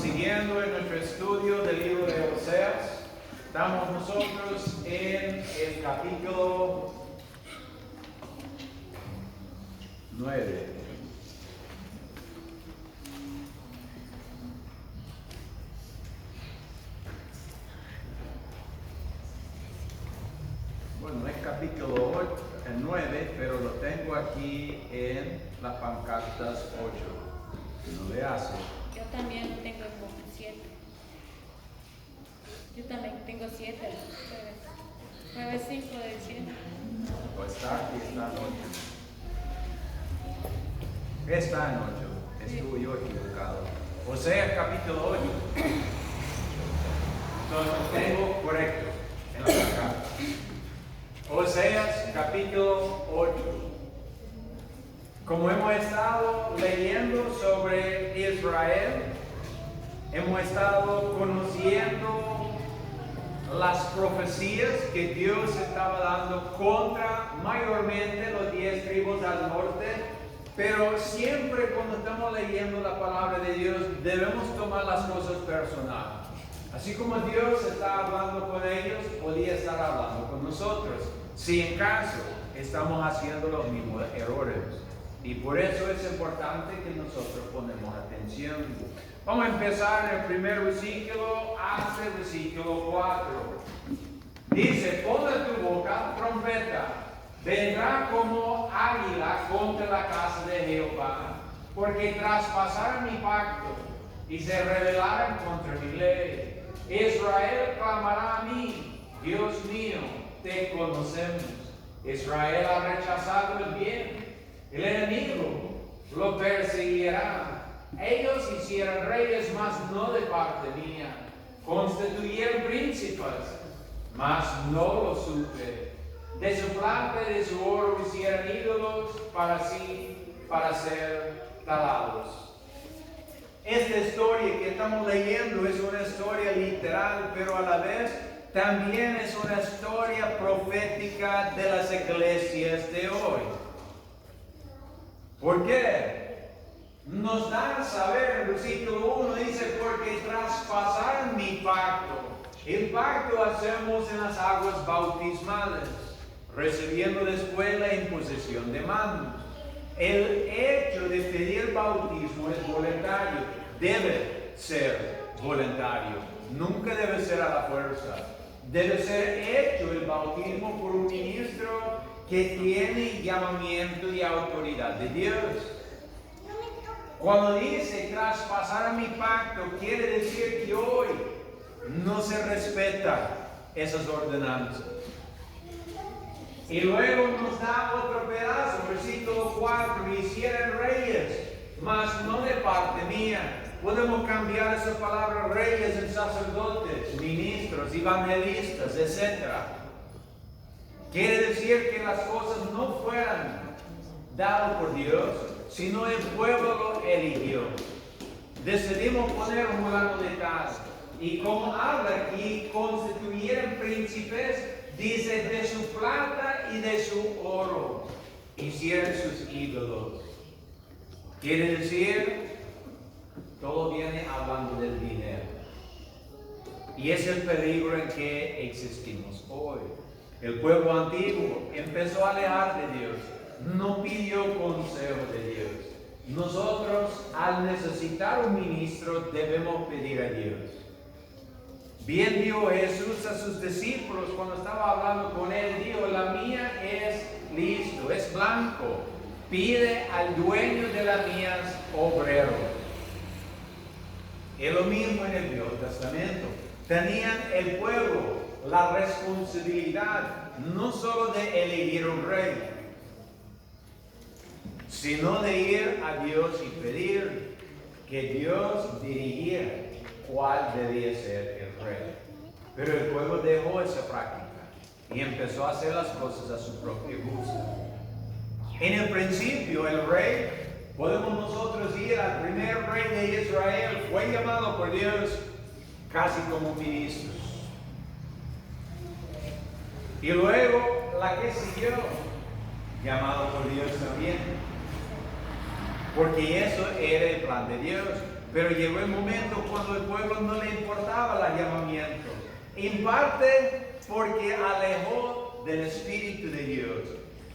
siguiendo en nuestro estudio del libro de Oseas. Estamos nosotros en el capítulo 9. Bueno, no es capítulo 9, pero lo tengo aquí en las pancartas 8. ¿No le hace? Yo también lo tengo como 7. Yo también tengo 7. 9, 5 de 100. Pues está aquí, está en 8. Está en 8. Estuve yo equivocado. Oseas capítulo 8. Entonces lo tengo correcto en la pancarta. Oseas capítulo 8. Como hemos estado leyendo sobre Israel, hemos estado conociendo las profecías que Dios estaba dando contra mayormente los 10 tribus al norte, pero siempre cuando estamos leyendo la palabra de Dios debemos tomar las cosas personales. Así como Dios está hablando con ellos, podía estar hablando con nosotros, si en caso estamos haciendo los mismos errores. Y por eso es importante que nosotros ponemos atención. Vamos a empezar en el primer versículo hasta el versículo 4. Dice: pon en tu boca trompeta, vendrá como águila contra la casa de Jehová, porque traspasaron mi pacto y se rebelaron contra mi ley. Israel clamará a mí: Dios mío, te conocemos. Israel ha rechazado el bien, el enemigo lo perseguirá. Ellos hicieron reyes, mas no de parte mía. Constituyeron príncipes, mas no lo supe. De su plata y de su oro hicieron ídolos para sí, para ser talados. Esta historia que estamos leyendo es una historia literal, pero a la vez también es una historia profética de las iglesias de hoy. ¿Por qué? Nos da a saber, el versículo 1 dice: porque traspasaron mi pacto. El pacto hacemos en las aguas bautismales, recibiendo después la imposición de manos. El hecho de pedir bautismo es voluntario, debe ser voluntario, nunca debe ser a la fuerza. Debe ser hecho el bautismo por un ministro que tiene llamamiento y autoridad de Dios. Cuando dice traspasar mi pacto, quiere decir que hoy no se respeta esas ordenanzas. Y luego nos da otro pedazo, versículo 4: hicieron reyes, mas no de parte mía. Podemos cambiar esa palabra reyes en sacerdotes, ministros, evangelistas, etc. Quiere decir que las cosas no fueran dadas por Dios, sino el pueblo lo eligió. Decidimos poner un fulano de tal. Y como habla aquí, constituyeron príncipes, dice, de su plata y de su oro hicieron sus ídolos. Quiere decir, todo viene hablando del dinero. Y es el peligro en que existimos hoy. El pueblo antiguo empezó a alejar de Dios, no pidió consejo de Dios. Nosotros, al necesitar un ministro, debemos pedir a Dios. Bien dijo Jesús a sus discípulos cuando estaba hablando con él, dijo: la mía es listo, es blanco. Pide al dueño de las mías obrero. Es lo mismo en el Nuevo Testamento. Tenían el pueblo la responsabilidad no solo de elegir un rey, sino de ir a Dios y pedir que Dios dirigiera cuál debía ser el rey. Pero el pueblo dejó esa práctica y empezó a hacer las cosas a su propio gusto. En el principio, el rey, podemos nosotros ir al primer rey de Israel, fue llamado por Dios casi como ministro. Y luego la que siguió, llamado por Dios también. porque eso era el plan de Dios. Pero llegó el momento cuando el pueblo no le importaba el llamamiento, en parte porque alejó del Espíritu de Dios.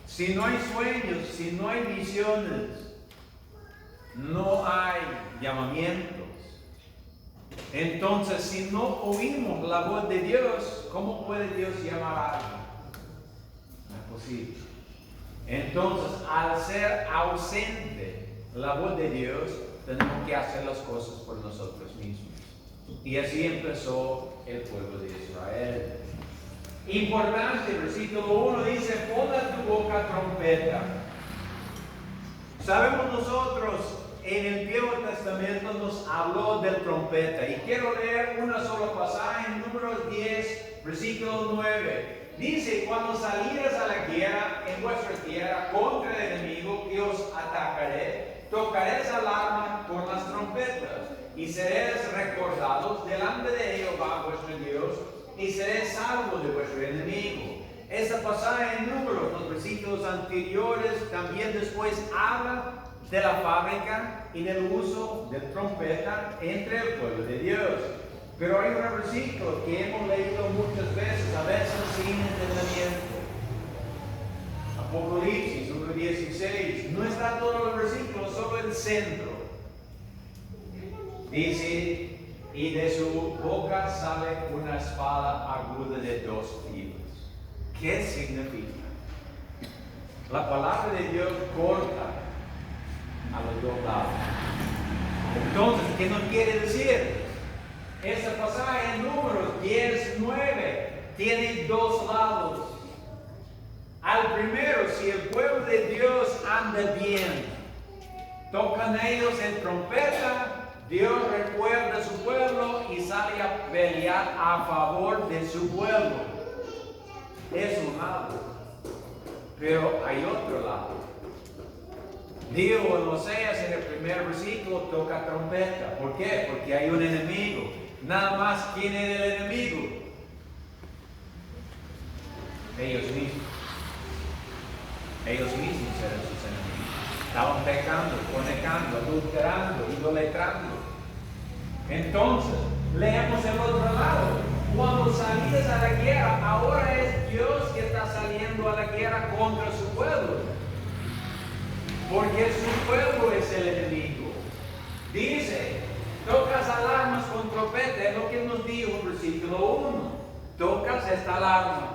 Si no hay sueños, si no hay visiones, no hay llamamientos. Entonces, si no oímos la voz de Dios, ¿cómo puede Dios llamar a alguien? No es posible. Entonces, al ser ausente la voz de Dios, tenemos que hacer las cosas por nosotros mismos. Y así empezó el pueblo de Israel. Importante, versículo 1 dice, pon a tu boca trompeta. Sabemos nosotros, en el Viejo Testamento nos habló del trompeta. Y quiero leer una sola pasaje en Números 10, versículo 9. Dice, cuando salieras a la guerra en vuestra tierra contra el enemigo que os atacaré, tocaréis alarma con las trompetas y seréis recordados delante de Jehová vuestro Dios y seréis salvos de vuestro enemigo. Esta pasaje en Números, los versículos anteriores, también después habla de la fábrica y del uso de trompeta entre el pueblo de Dios. Pero hay un versículo que hemos leído muchas veces, a veces sin entendimiento. Apocalipsis 1:16. No está todo el versículo, solo el centro. Dice, y de su boca sale una espada aguda de 2 filos. ¿Qué significa? La palabra de Dios corta a los 2 lados. Entonces, ¿qué nos quiere decir? Esta pasaje en Números 10:9 tiene 2 lados. Al primero, si el pueblo de Dios anda bien, tocan ellos en trompeta, Dios recuerda a su pueblo y sale a pelear a favor de su pueblo. Es un lado. Pero hay otro lado. Dijo en Oseas en el primer versículo, toca trompeta. ¿Por qué? Porque hay un enemigo. Nada más, ¿quién es el enemigo? Ellos mismos. Ellos mismos eran sus enemigos. Estaban pecando, fornicando, adulterando, idolatrando. Entonces, leemos el otro lado. Cuando salís a la guerra, ahora es Dios que está saliendo a la guerra contra su pueblo. Porque su pueblo es el enemigo. Dice, tocas alarmas con trompeta, es lo que nos dijo el versículo 1. Tocas esta alarma.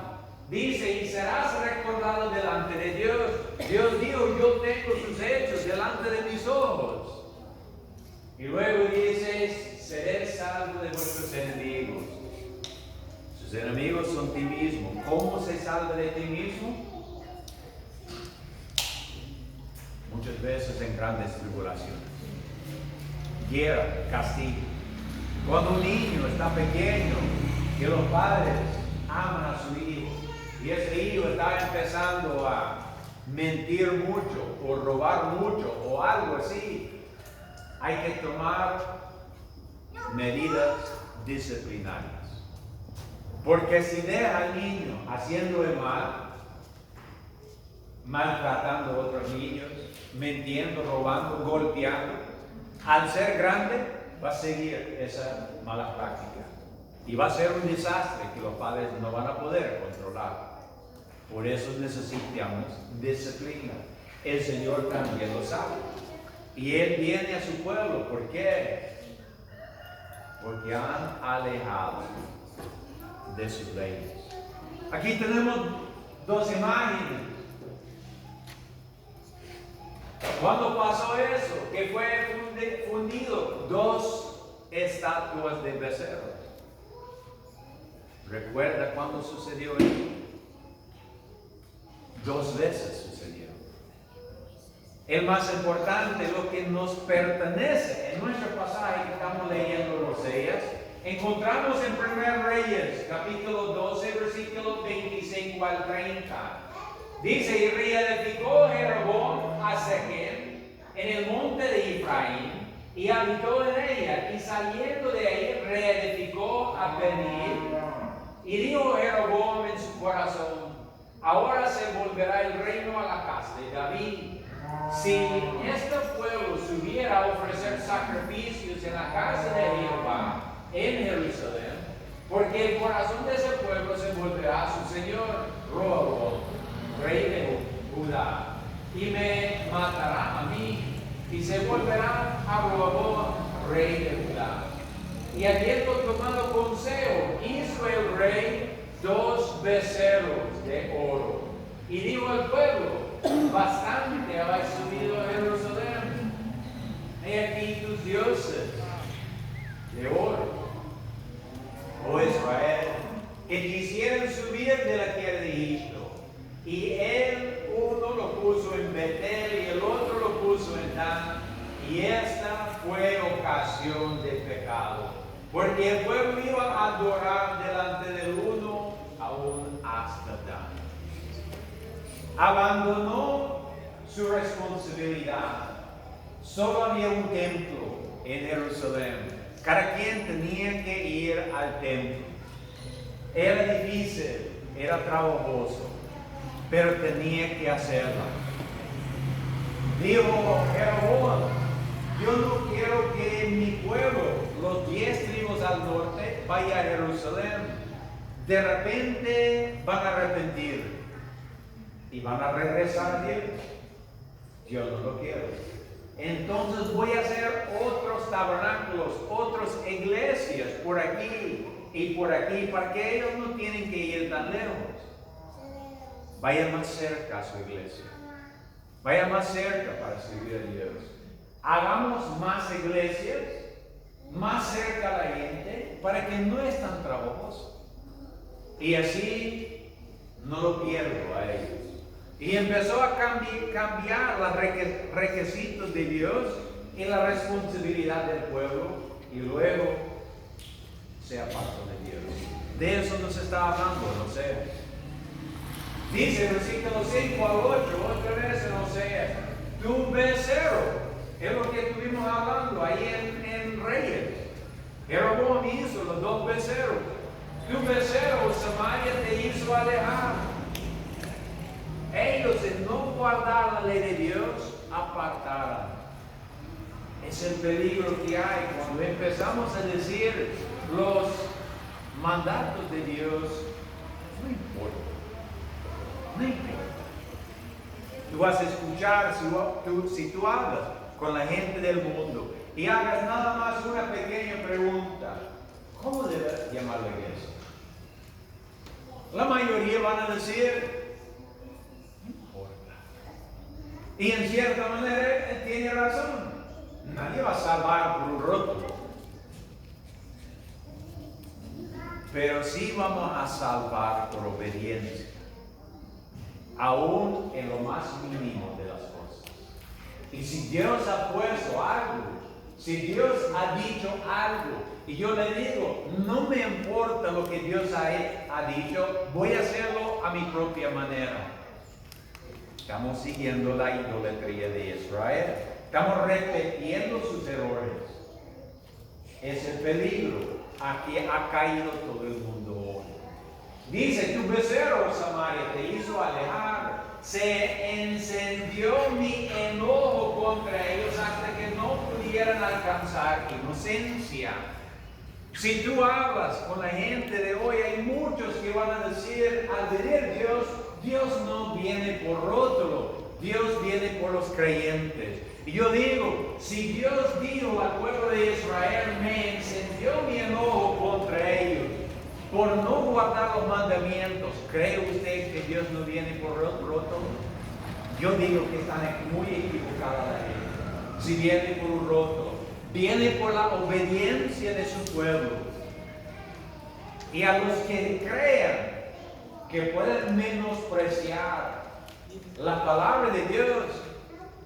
Dice, y serás recordado delante de Dios. Dios dijo, yo tengo sus hechos delante de mis ojos. Y luego dice, seréis salvos de vuestros enemigos. Sus enemigos son ti mismo. ¿Cómo se salva de ti mismo? Muchas veces en grandes tribulaciones. Guerra, castigo. Cuando un niño está pequeño, que los padres aman a su hijo, y ese hijo está empezando a mentir mucho, o robar mucho, o algo así, hay que tomar medidas disciplinarias. Porque si deja al niño haciendo el mal, maltratando a otros niños, mintiendo, robando, golpeando, al ser grande va a seguir esa mala práctica. Y va a ser un desastre que los padres no van a poder controlar. Por eso necesitamos disciplina. El Señor también lo sabe. Y Él viene a su pueblo. ¿Por qué? Porque han alejado de sus leyes. Aquí tenemos 2 imágenes. ¿Cuándo pasó eso? Que fue fundido 2 estatuas de becerros. ¿Recuerda cuándo sucedió eso? 2 veces sucedió. El más importante, lo que nos pertenece, en nuestro pasaje que estamos leyendo en Oseas, encontramos en 1 Reyes, capítulo 12, versículos 25 al 30. Dice, y reedificó Jeroboam a Siquem en el monte de Efraín, y habitó en ella, y saliendo de ahí reedificó a Benil. Y dijo Jeroboam en su corazón, ahora se volverá el reino a la casa de David, si este pueblo subiera a ofrecer sacrificios en la casa de Jehová en Jerusalén, porque el corazón de ese pueblo se volverá a su señor Roboam, rey de Judá, y me matará a mí, y se volverá a Roboam, rey de Judá. Y habiendo tomado consejo, hizo el rey 2 becerros de oro, y dijo al pueblo: bastante habéis subido a Jerusalén, he aquí tus dioses de oro, oh Israel, que quisieran subir de la tierra de Egipto. Y él, uno lo puso en Betel y el otro lo puso en Dan, y esta fue ocasión de pecado, porque el pueblo iba a adorar delante del uno aún hasta Dan. Abandonó su responsabilidad. Solo había un templo en Jerusalén. Cada quien tenía que ir al templo. Era difícil, era trabajoso, pero tenía que hacerlo. Dijo Jeroboam: yo no quiero que mi pueblo, los 10 tribus al norte, vaya a Jerusalén. De repente van a arrepentir y van a regresar a Dios. Yo no lo quiero. Entonces voy a hacer otros tabernáculos, otras iglesias por aquí y por aquí, para que ellos no tienen que ir tan lejos. Vayan más cerca a su iglesia. Vayan más cerca para servir a Dios. Hagamos más iglesias, más cerca a la gente, para que no es tan trabajoso. Y así no lo pierdo a ellos. Y empezó a cambiar los requisitos de Dios y la responsabilidad del pueblo, y luego se apartó de Dios. De eso nos está hablando, no sé. Dice versículo 5 al 8, otra vez en Oseas: tu becerro, es lo que estuvimos hablando ahí en Reyes. Jeroboam hizo los 2 becerros. Tu becerro, Samaria, te hizo alejar. Ellos, en no guardar la ley de Dios, apartaron. Es el peligro que hay cuando empezamos a decir los mandatos de Dios. No importa. No importa. Tú vas a escuchar si tú hablas con la gente del mundo y hagas nada más una pequeña pregunta: ¿cómo debes llamar la iglesia? La mayoría van a decir: y en cierta manera él tiene razón. Nadie va a salvar por un rótulo. Pero sí vamos a salvar por obediencia. Aún en lo más mínimo de las cosas. Y si Dios ha puesto algo, si Dios ha dicho algo, y yo le digo: no me importa lo que Dios ha dicho, voy a hacerlo a mi propia manera. Estamos siguiendo la idolatría de Israel. Estamos repitiendo sus errores. Es el peligro a que ha caído todo el mundo hoy. Dice: tu becerro, Samaria, te hizo alejar. Se encendió mi enojo contra ellos hasta que no pudieran alcanzar inocencia. Si tú hablas con la gente de hoy, hay muchos que van a decir: al venir Dios no viene por rótulo, Dios viene por los creyentes. Y yo digo: si Dios dijo al pueblo de Israel, me encendió mi enojo contra ellos por no guardar los mandamientos, ¿cree usted que Dios no viene por rótulo? Yo digo que están muy equivocados la gente. Si viene por un rótulo, viene por la obediencia de su pueblo. Y a los que crean que pueden menospreciar la palabra de Dios,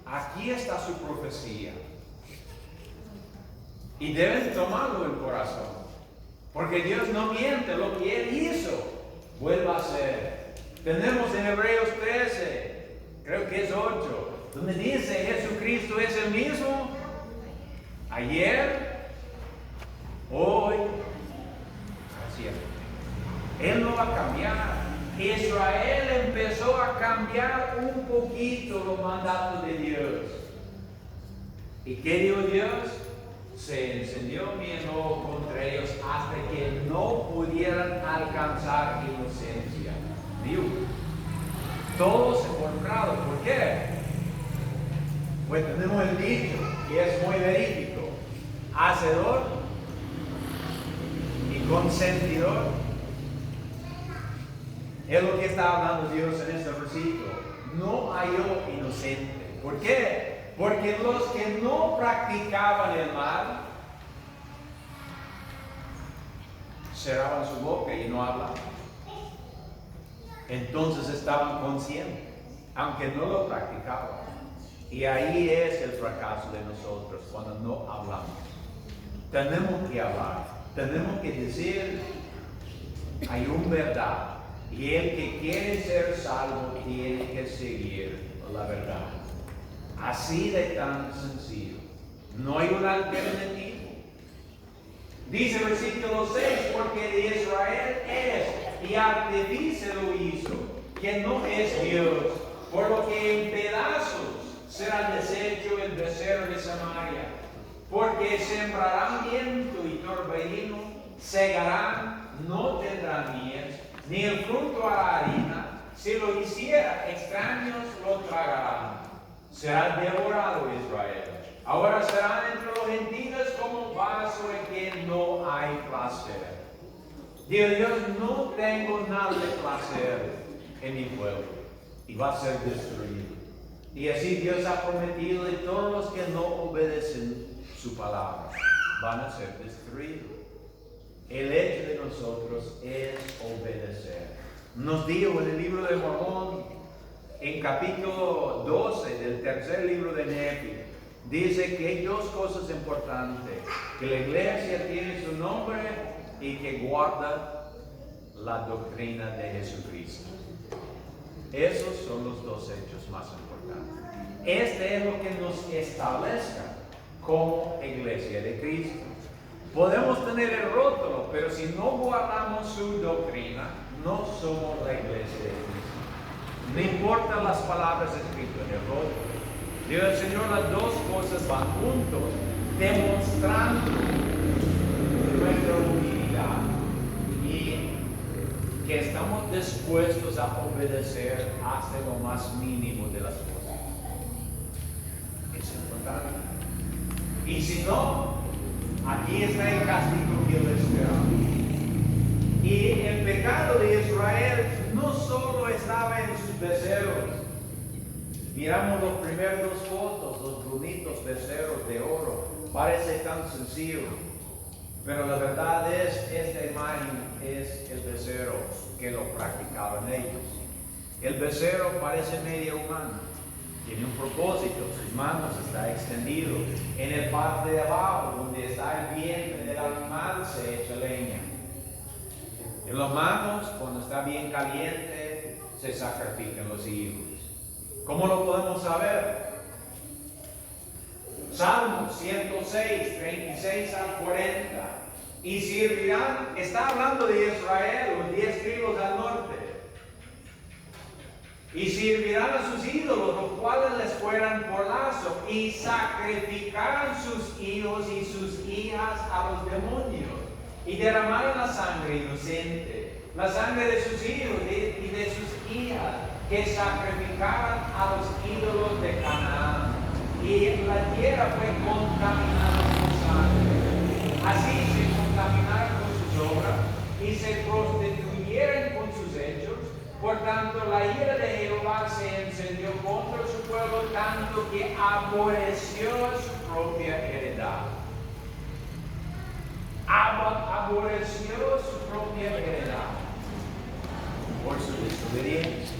aquí está su profecía. Y deben tomarlo en corazón. Porque Dios no miente, lo que Él hizo, vuelva a hacer. Tenemos en Hebreos 13, creo que es 8, donde dice: Jesucristo es el mismo ayer, hoy, siempre. Él no va a cambiar. Israel empezó a cambiar un poquito los mandatos de Dios. ¿Y qué dio Dios? Se encendió mi enojo contra ellos hasta que no pudieran alcanzar inocencia. Dios, todos involucrados. ¿Por qué? Pues tenemos el dicho, y es muy verídico: hacedor y consentidor. Es lo que está hablando Dios en este versículo. No halló inocente. ¿Por qué? Porque los que no practicaban el mal cerraban su boca y no hablaban. Entonces estaban conscientes, aunque no lo practicaban. Y ahí es el fracaso de nosotros, cuando no hablamos. Tenemos que hablar, tenemos que decir, hay una verdad. Y el que quiere ser salvo tiene que seguir la verdad. Así de tan sencillo. No hay una alternativa. Dice el versículo 6, porque de Israel es, y ante ti se lo hizo, que no es Dios, por lo que en pedazos será deshecho el becerro de Samaria, porque sembrarán viento y torbellino, segarán, no tendrán mies, ni el fruto hará harina, si lo hiciera, extraños lo tragarán. Será devorado Israel. Ahora serán entre los gentiles como vaso en que no hay placer. Dios, no tengo nada de placer en mi pueblo, y va a ser destruido. Y así Dios ha prometido que todos los que no obedecen su palabra van a ser destruidos. El hecho de nosotros es obedecer. Nos dijo en el libro de Mormón, en capítulo 12 del tercer libro de Nefi, dice que hay dos cosas importantes: que la iglesia tiene su nombre y que guarda la doctrina de Jesucristo. Esos son los dos hechos más importantes. Este es lo que nos establezca como iglesia de Cristo. Podemos tener el rótulo, pero si no guardamos su doctrina, no somos la iglesia de Cristo. No importan las palabras escritas en el rótulo. Dios el Señor, las dos cosas van juntos, demostrando nuestra humildad y que estamos dispuestos a obedecer hasta lo más mínimo de las cosas. Es importante. Y si no, aquí está el castigo que lo esperaba. Y el pecado de Israel no solo estaba en sus becerros. Miramos los primeros dos fotos, los bonitos becerros de oro. Parece tan sencillo. Pero la verdad es, esta imagen es el becerro que lo practicaban ellos. El becerro parece medio humano. Tiene un propósito, sus manos están extendidos. En el parte de abajo, donde está el vientre del animal, se echa leña. En las manos, cuando está bien caliente, se sacrifican los hijos. ¿Cómo lo podemos saber? Salmos 106, 36 al 40. Y servirán, está hablando de Israel, los 10 tribus al norte. Y servirán a sus ídolos, los cuales les fueran por lazo, y sacrificarán sus hijos y sus hijas a los demonios, y derramarán la sangre inocente, la sangre de sus hijos y de sus hijas, que sacrificaran a los ídolos de Canaán. Y la tierra fue contaminada con sangre. Así se contaminaron con sus obras y se prostituyeron con sus hechos. Por tanto, la ira de Jehová se encendió contra su pueblo, tanto que aborreció su propia heredad. Aborreció su propia heredad por su desobediencia.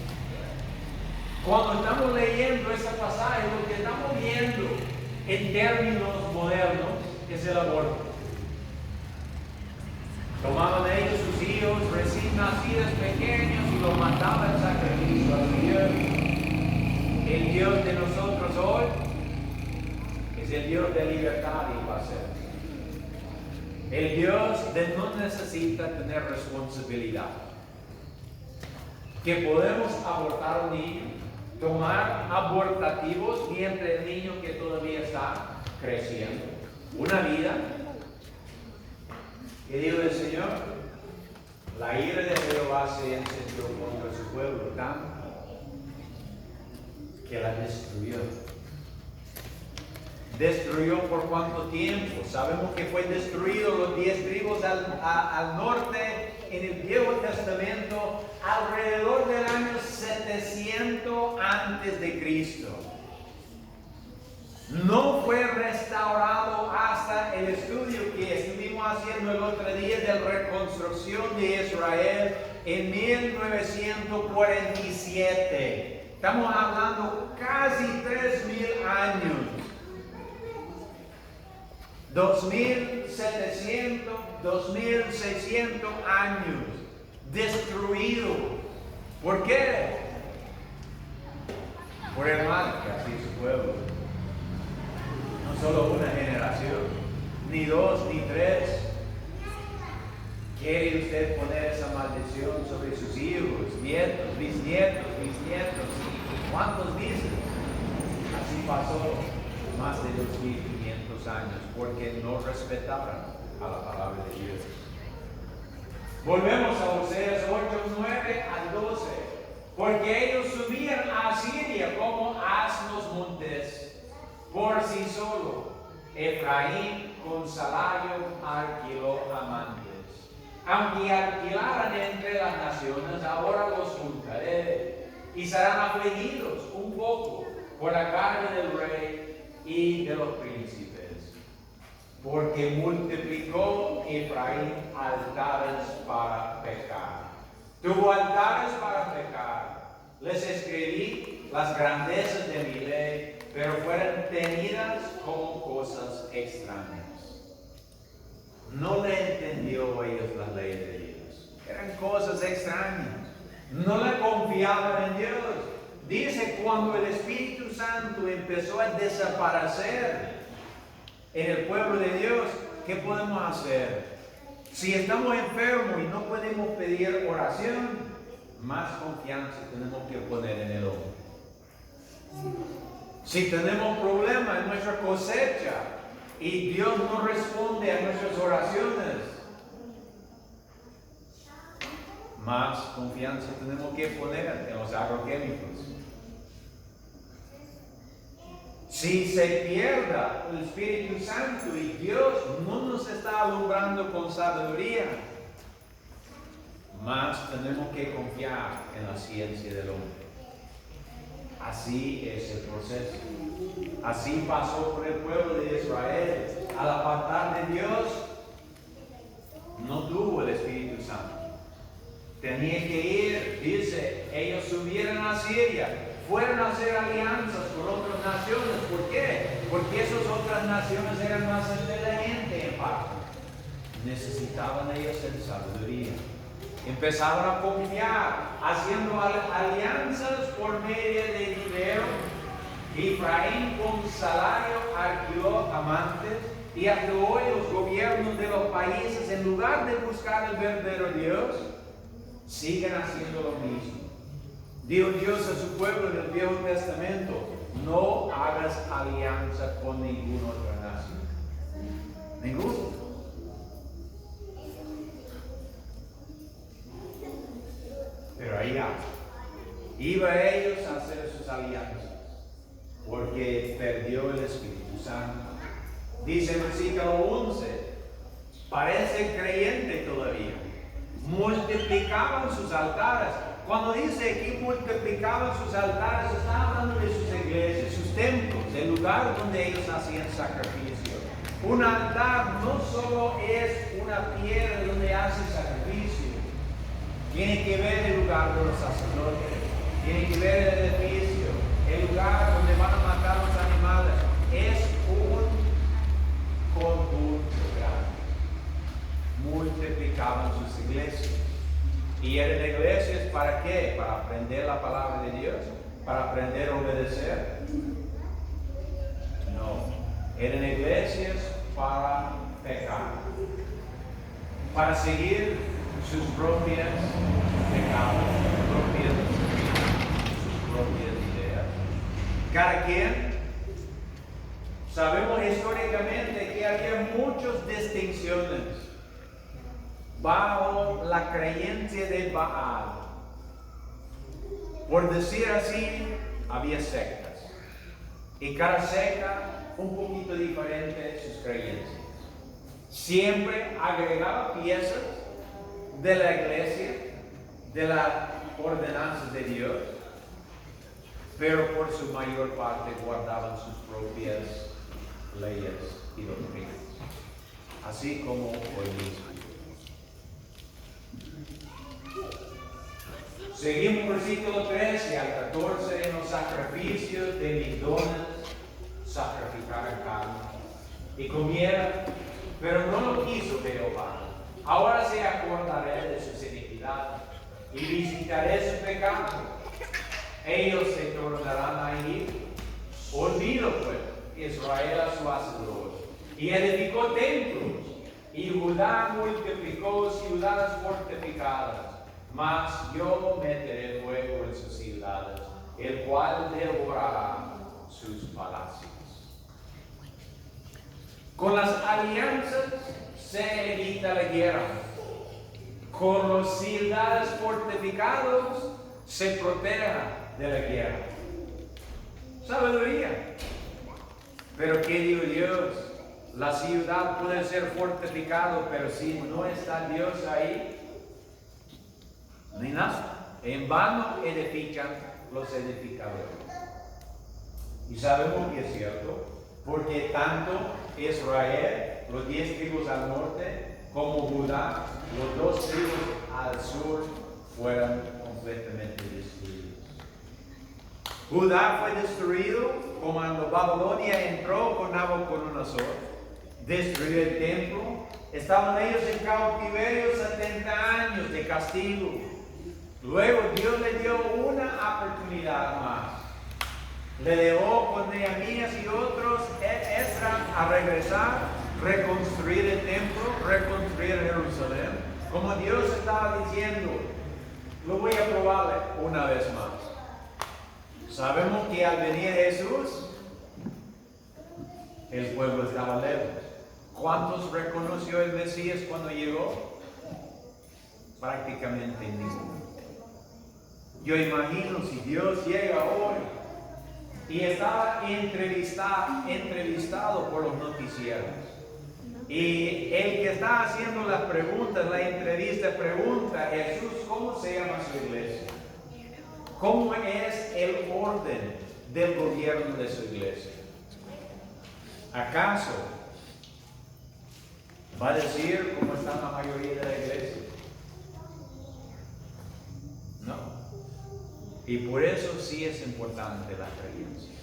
Cuando estamos leyendo este pasaje, lo que estamos viendo en términos modernos es el aborto. Tomaban ellos sus hijos recién nacidos pequeños y los mataban en sacrificio al Dios. El Dios de nosotros hoy es el Dios de libertad y placer. El Dios de no necesita tener responsabilidad. que podemos abortar un niño, tomar abortativos mientras el niño que todavía está creciendo. Una vida. Y dijo el Señor, la ira de Jehová se encendió contra su pueblo tanto que la destruyó. ¿Destruyó por cuánto tiempo? Sabemos que fue destruido los 10 tribus al norte en el Viejo Testamento alrededor del año 700 antes de Cristo. No fue restaurado hasta el estudio que estuvimos haciendo el otro día de la reconstrucción de Israel en 1947. Estamos hablando casi 3,000 años. 2,700, 2,600 años destruido. ¿Por qué? Por el mal que hacía su pueblo. No solo una generación, ni 2, ni 3. ¿Quiere usted poner esa maldición sobre sus hijos, nietos, bisnietos? ¿Cuántos dicen? Así pasó más de 2,500 años porque no respetaban a la palabra de Dios. Volvemos a Oseas 8:9 al 12. Porque ellos subían a Asiria como asnos montes por sí solo. Efraín con salario alquiló amantes. Aunque alquilaran entre las naciones, ahora los juntaré y serán afligidos un poco por la carga del rey y de los príncipes, porque multiplicó Efraín altares para pecar. Tuvo altares para pecar. Les escribí las grandezas de mi ley, pero fueron tenidas como cosas extrañas. No le entendió ellos las leyes de Dios. Eran cosas extrañas. No le confiaban en Dios. Dice, cuando el Espíritu Santo empezó a desaparecer en el pueblo de Dios, ¿qué podemos hacer? Si estamos enfermos y no podemos pedir oración, más confianza tenemos que poner en el hombre. Si tenemos problemas en nuestra cosecha y Dios no responde a nuestras oraciones, más confianza tenemos que poner en los agroquímicos. Si se pierda el Espíritu Santo y Dios no nos está alumbrando con sabiduría, más tenemos que confiar en la ciencia del hombre. Así es el proceso. Así pasó por el pueblo de Israel. Al apartar de Dios, no tuvo el Espíritu Santo. Tenía que ir, dice, ellos subieron a Siria, fueron a hacer alianzas con otras naciones. ¿Por qué? Porque esas otras naciones eran más inteligentes en parte. Necesitaban ellos en sabiduría. Empezaron a confiar, haciendo alianzas por medio de dinero. Efraín con salario alquiló amantes y hasta hoy los gobiernos de los países, en lugar de buscar el verdadero Dios, siguen haciendo lo mismo. Dijo Dios a su pueblo en el Viejo Testamento, no hagas alianza con ninguna otra nación. Ninguno. Pero ahí iba ellos a hacer sus alianzas, porque perdió el Espíritu Santo. Dice el versículo 11, parece creyente todavía. Multiplicaban sus altares. Cuando dice que multiplicaban sus altares, está hablando de sus iglesias, sus templos, el lugar donde ellos hacían sacrificio. Un altar no solo es una piedra donde hacen sacrificio. Tiene que ver el lugar de los sacerdotes, tiene que ver el edificio, el lugar donde van a matar los animales. Es un conjunto grande. Multiplicaban sus iglesias. ¿Y eran iglesias para qué? ¿Para aprender la palabra de Dios? ¿Para aprender a obedecer? No. Eran iglesias para pecar, para seguir sus propias pecados, sus propias ideas. Cada quien, sabemos históricamente que había muchas distinciones bajo la creencia de Baal. Por decir así, había sectas. Y cada secta un poquito diferente de sus creencias. Siempre agregaba piezas de la iglesia, de las ordenanzas de Dios, pero por su mayor parte guardaban sus propias leyes y doctrinas, así como hoy mismo. Seguimos versículo 13 al 14, en los sacrificios de mis dones sacrificaron carne y comieron, pero no lo quiso Jehová. Ahora se acordaré de sus iniquidades y visitaré su pecado. Ellos se tornarán a ir. Olvido pues Israel a su hacedor y edificó templos, y Judá multiplicó ciudades fortificadas. Mas yo meteré fuego en sus ciudades, el cual devorará sus palacios. Con las alianzas se evita la guerra. Con las ciudades fortificadas se protege de la guerra. Sabiduría. Pero ¿qué digo Dios? La ciudad puede ser fortificada, pero si no está Dios ahí, ni nada. En vano edifican los edificadores. Y sabemos que es cierto, porque tanto Israel, los 10 tribus al norte, como Judá, los 2 tribus al sur, fueron completamente destruidos. Judá fue destruido cuando Babilonia entró con Nabucodonosor, destruyó el templo. Estaban ellos en cautiverio 70 años de castigo. Luego Dios le dio una oportunidad más. Le dejó con Nehemías y otros, Esdras, a regresar, reconstruir el templo, reconstruir Jerusalén. Como Dios estaba diciendo, lo voy a probarle una vez más. Sabemos que al venir Jesús, el pueblo estaba lejos. ¿Cuántos reconoció el Mesías cuando llegó? Prácticamente ninguno. Yo imagino si Dios llega hoy y estaba entrevistado por los noticieros, y el que está haciendo las preguntas, la entrevista, pregunta: Jesús, ¿cómo se llama su iglesia? ¿Cómo es el orden del gobierno de su iglesia? ¿Acaso va a decir cómo está la mayoría de la iglesia? No. Y por eso sí es importante la creencia.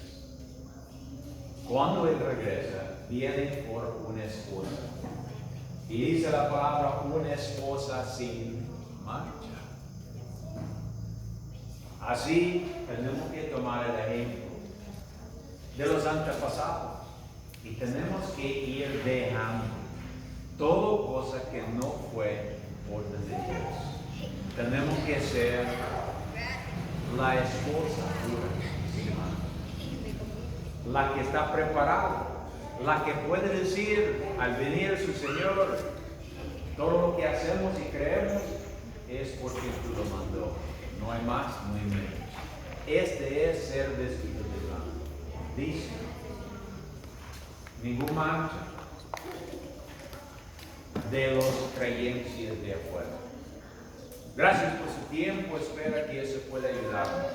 Cuando Él regresa, viene por una esposa. Y dice la palabra, una esposa sin mancha. Así tenemos que tomar el ejemplo de los antepasados. Y tenemos que ir dejando todo cosa que no fue orden de Dios. Tenemos que ser la esposa pura, la que está preparada, la que puede decir al venir su Señor: todo lo que hacemos y creemos es porque tú lo mandó, no hay más, no hay menos. Este es ser vestido de blanco. Dice, ningún mancha de los creencias de afuera. Gracias por su tiempo, espero que eso pueda ayudarnos.